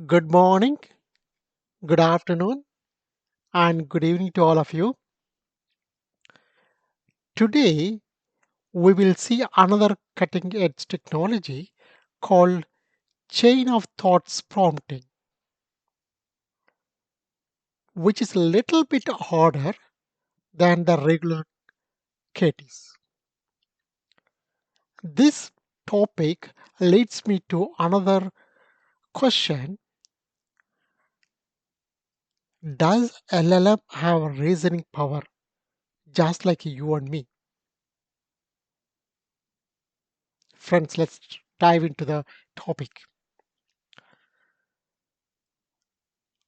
Good morning, good afternoon, and good evening to all of you. Today, we will see another cutting edge technology called chain of thoughts prompting, which is a little bit harder than the regular KTs. This topic leads me to another question. Does LLM have reasoning power just like you and me? Friends, let's dive into the topic.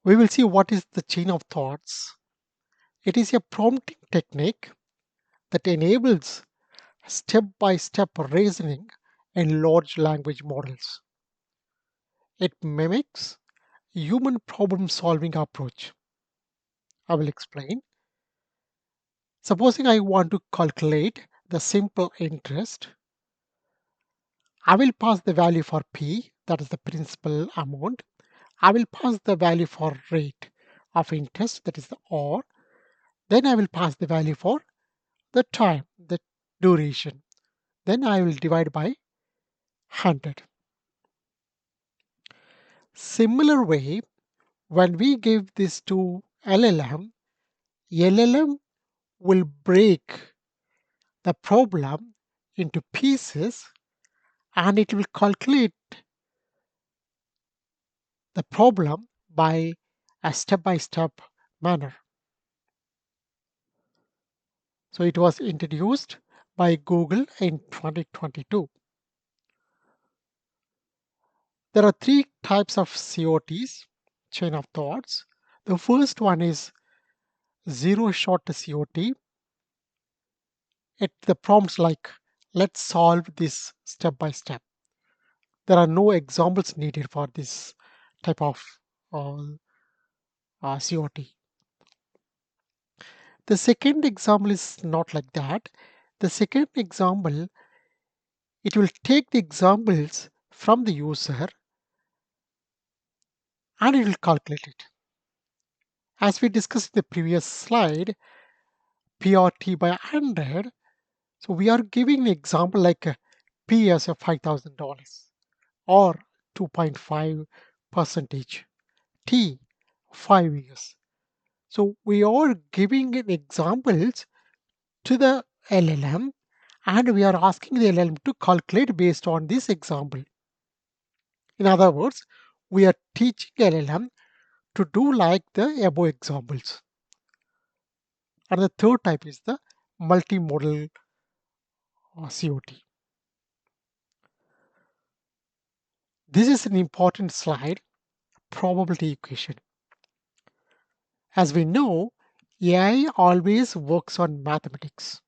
We will see what is the chain of thoughts. It is a prompting technique that enables step by step reasoning in large language models. It mimics human problem solving approach. I will explain. Supposing I want to calculate the simple interest, I will pass the value for P, that is the principal amount. I will pass the value for rate of interest, that is the R. Then I will pass the value for the time, the duration. Then I will divide by 100. Similar way, when we give this to LLM will break the problem into pieces and it will calculate the problem by a step by step manner. So it was introduced by Google in 2022. There are three types of COTs, chain of thoughts. The first one is zero shot COT. It the prompts like let's solve this step by step. There are no examples needed for this type of uh, COT. The second example is not like that. The second example, it will take the examples from the user and it will calculate it. As we discussed in the previous slide, PRT by 100. So we are giving an example like P as a $5,000 or 2.5 percentage, T 5 years. So we are giving an examples to the LLM and we are asking the LLM to calculate based on this example. In other words, we are teaching LLM to do like the above examples. And the third type is the multimodal COT. This is an important slide, probability equation. As we know, AI always works on mathematics.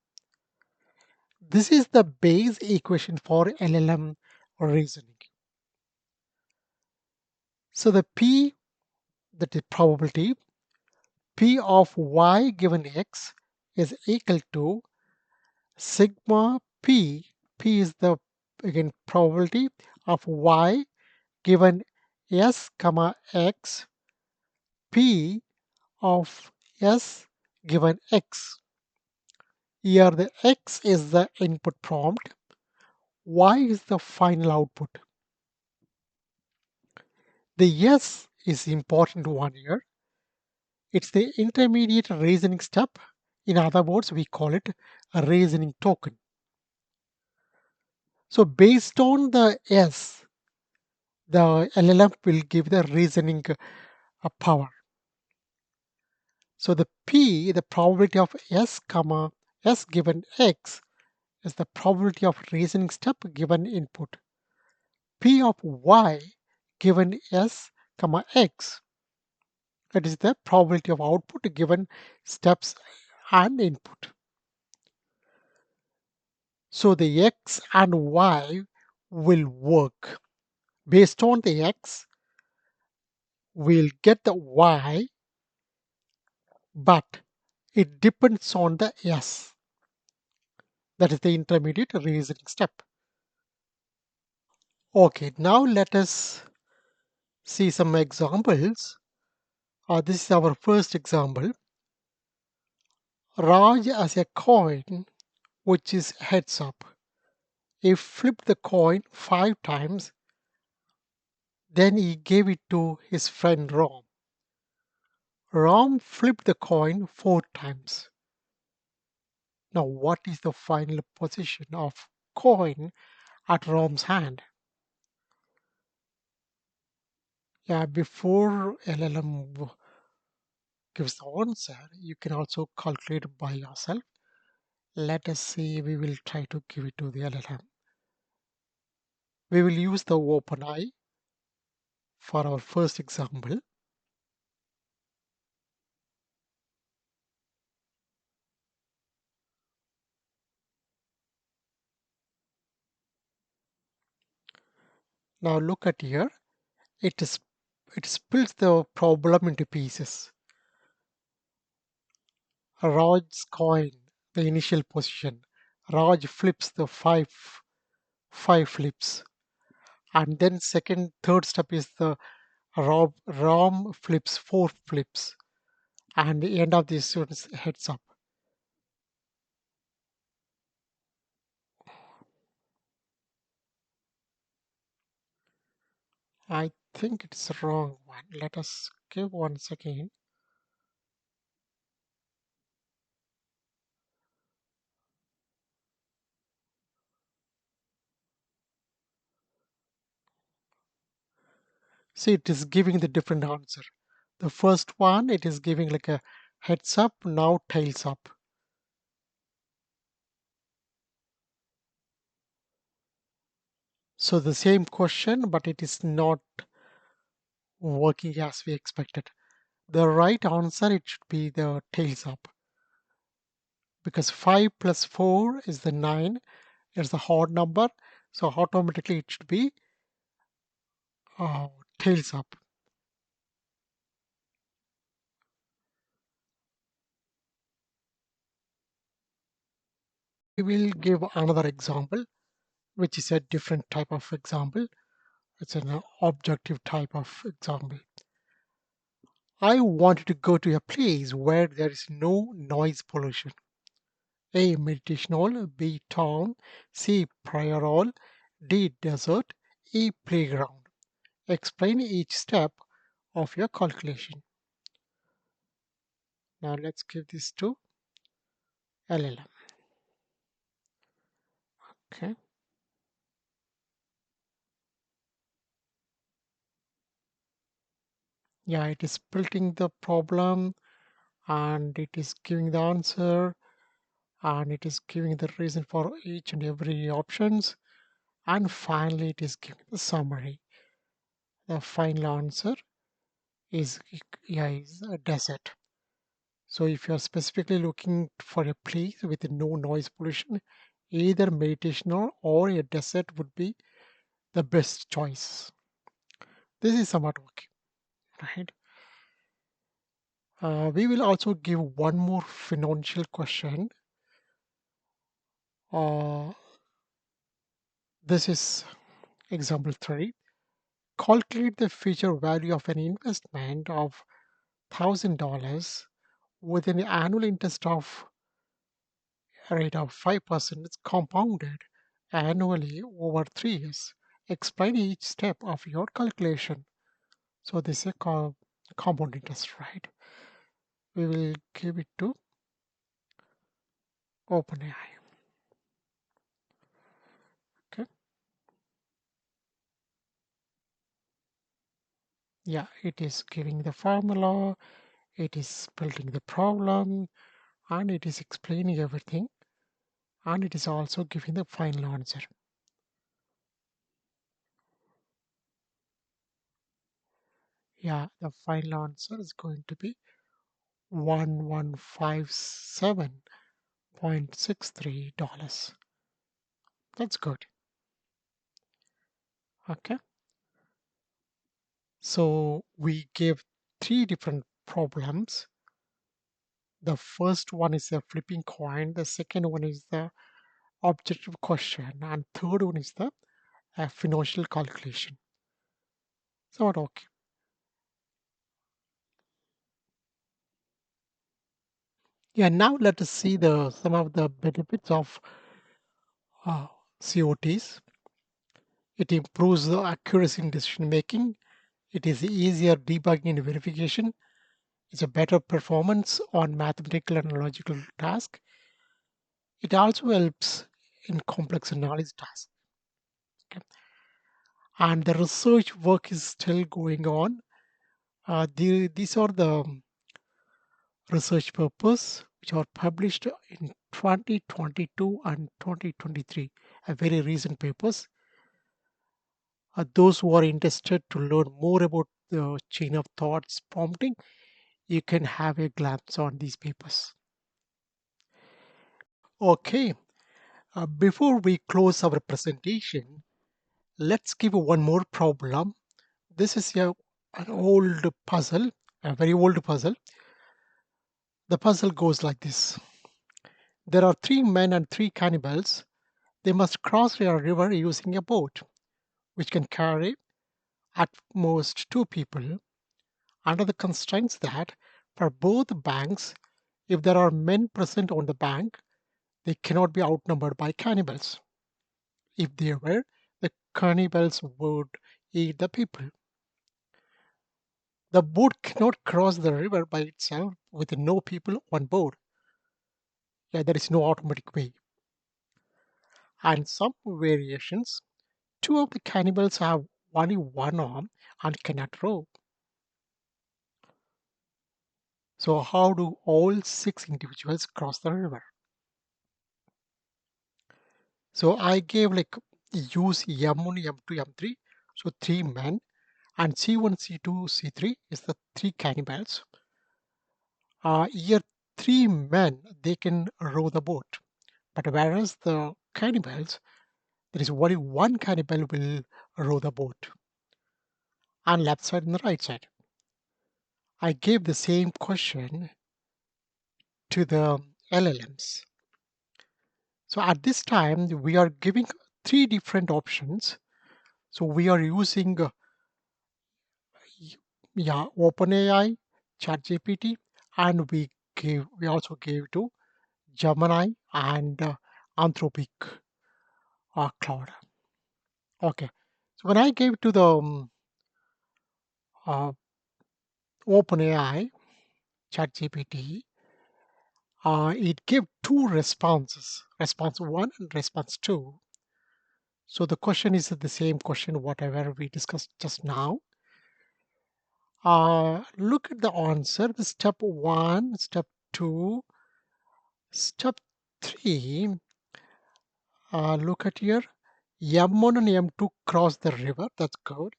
This is the base equation for LLM reasoning. So the P, that is probability, P of y given x is equal to sigma P. P is the again probability of y given s comma x, P of s given x. Here the x is the input prompt, y is the final output. The s is important one here. It's the intermediate reasoning step. In other words, we call it a reasoning token. So based on the S, the LLM will give the reasoning power. So the P, the probability of S comma S given X is the probability of reasoning step given input. P of Y given S comma X, that is the probability of output given steps and input. So the X and Y will work. Based on the X, we'll get the Y, but it depends on the S. That is the intermediate reasoning step. Okay, now let us see some examples. This is our first example. Raj has a coin which is heads up. He flipped the coin 5 times, then he gave it to his friend Ram. Ram flipped the coin 4 times. Now, what is the final position of coin at Ram's hand? Yeah, before LLM gives the answer, you can also calculate it by yourself. Let us see, we will try to give it to the LLM. We will use the OpenAI for our first example. Now look at here. It is it splits the problem into pieces. Raj's coin, the initial position. Raj flips the five flips, and then third step is the Ram flips 4 flips, and the end of this is heads up. I think it's the wrong one. Let us give one second. See, it is giving the different answer. The first one, it is giving like a heads up, now tails up. So the same question, but it is not working as we expected. The right answer, it should be the tails up, because 5 plus 4 is the 9. It's the odd number, so automatically it should be uh, tails up. We will give another example, which is a different type of example. It's an objective type of example. I wanted to go to a place where there is no noise pollution. A. Meditation hall. B. Town. C. Prayer hall. D. Desert. E. Playground. Explain each step of your calculation. Now let's give this to LLM. Okay. Yeah, it is splitting the problem, and it is giving the answer, and it is giving the reason for each and every options, and finally it is giving the summary. The final answer is, yeah, is a desert. So if you are specifically looking for a place with no noise pollution, either meditation or a desert would be the best choice. This is somewhat okay, right? We will also give one more financial question. Uh, this is example 3. Calculate the future value of an investment of $1,000 with an annual interest of rate of 5%. It's compounded annually over 3 years. Explain each step of your calculation. So this is a compound interest, right? We will give it to OpenAI. Okay. Yeah, it is giving the formula, it is building the problem, and it is explaining everything, and it is also giving the final answer. Yeah, the final answer is going to be 1157.63 dollars. That's good. Okay. So we gave 3 different problems. The first one is the flipping coin, the second one is the objective question, and third one is the financial calculation. So what okay. Yeah, now let us see the some of the benefits of uh, COTs. It improves the accuracy in decision making. It is easier debugging and verification. It's a better performance on mathematical and logical tasks. It also helps in complex knowledge tasks. Okay. And the research work is still going on. These are the research papers which are published in 2022 and 2023, very recent papers. Those who are interested to learn more about the chain of thoughts prompting, you can have a glance on these papers. Okay, before we close our presentation, let's give one more problem. This is an old puzzle, a very old puzzle. The puzzle goes like this. There are three men and three cannibals. They must cross a river using a boat, which can carry at most two people, under the constraints that for both banks, if there are men present on the bank, they cannot be outnumbered by cannibals. If they were, the cannibals would eat the people. The boat cannot cross the river by itself with no people on board. Yeah, there is no automatic way. And some variations, two of the cannibals have only one arm and cannot row. So how do all six individuals cross the river? So I gave like use M1, M2, M3. So three men and C1, C2, C3 is the three cannibals. Here three men they can row the boat, but whereas the cannibals there is only one cannibal will row the boat on left side and the right side. I gave the same question to the LLMs. So at this time we are giving three different options. So we are using yeah OpenAI, ChatGPT, and we also gave to Gemini and Anthropic cloud. Okay. So when I gave to the uh, OpenAI ChatGPT, it gave two responses, response one and response two. So the question is the same question, whatever we discussed just now. Look at the answer, the step one, step two, step three. Look at here. M1 and M2 cross the river. That's good.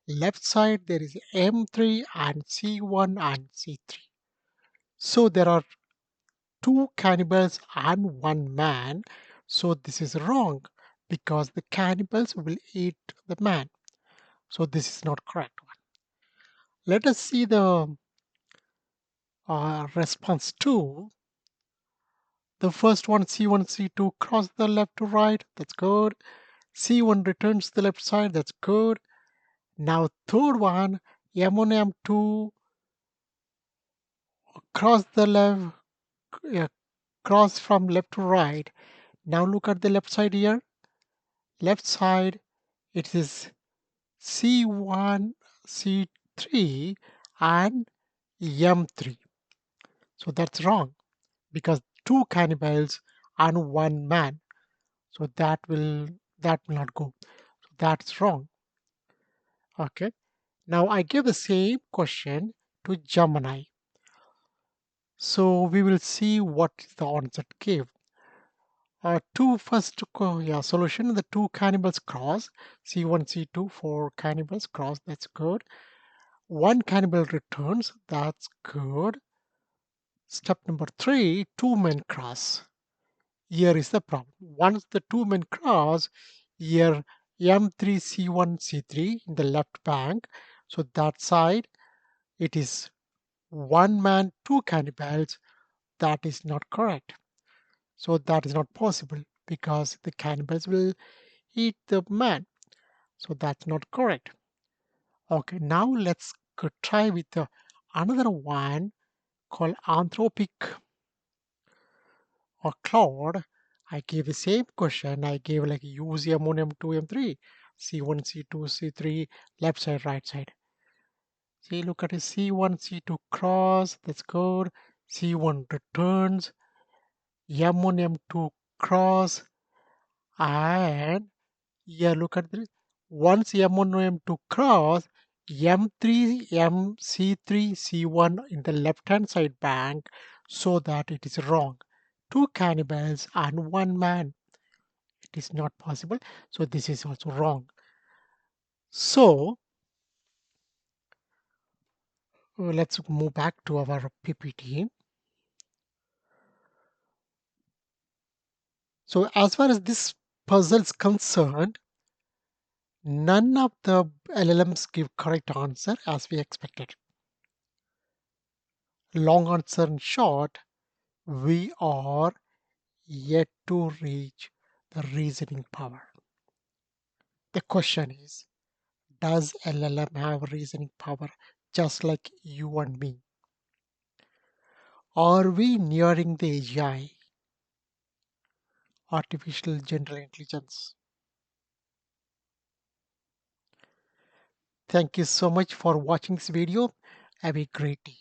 Left side there is M3 and C1 and C3. So there are two cannibals and one man. So this is wrong because the cannibals will eat the man. So this is not correct one. Let us see the response two. The first one C1 C2 cross the left to right. That's good. C1 returns to the left side. That's good. Now third one M1 M2 cross the left, uh, cross from left to right. Now look at the left side here. Left side it is C1, C3 and M3. So that's wrong because two cannibals and one man. So that will not go. So that's wrong. Okay. Now I give the same question to Gemini. So we will see what the answer gave. Yeah, solution. The two cannibals cross. C1, C2 for cannibals cross. That's good. One cannibal returns. That's good. Step number three, two men cross. Here is the problem. Once the two men cross, here M3, C1, C3 in the left bank. So that side, it is one man, two cannibals. That is not correct. So that is not possible because the cannibals will eat the man. So that's not correct. Okay, now let's go try with another one called anthropic. or cloud, I gave the same question. I gave like use M1, M2, M3, C1, C2, C3, left side, right side. See, look at it, C1, C2 cross, that's good. C1 returns, M1, M2 cross, and yeah, look at this. Once M1, M2 cross, M3, MC3, C1 in the left hand side bank, so that it is wrong. Two cannibals and one man. It is not possible. So this is also wrong. So let's move back to our PPT. So as far as this puzzle is concerned, none of the LLMs give correct answer as we expected. Long answer in short, we are yet to reach the reasoning power. The question is, does LLM have reasoning power just like you and me? Are we nearing the AGI, artificial general intelligence? Thank you so much for watching this video. Have a great day.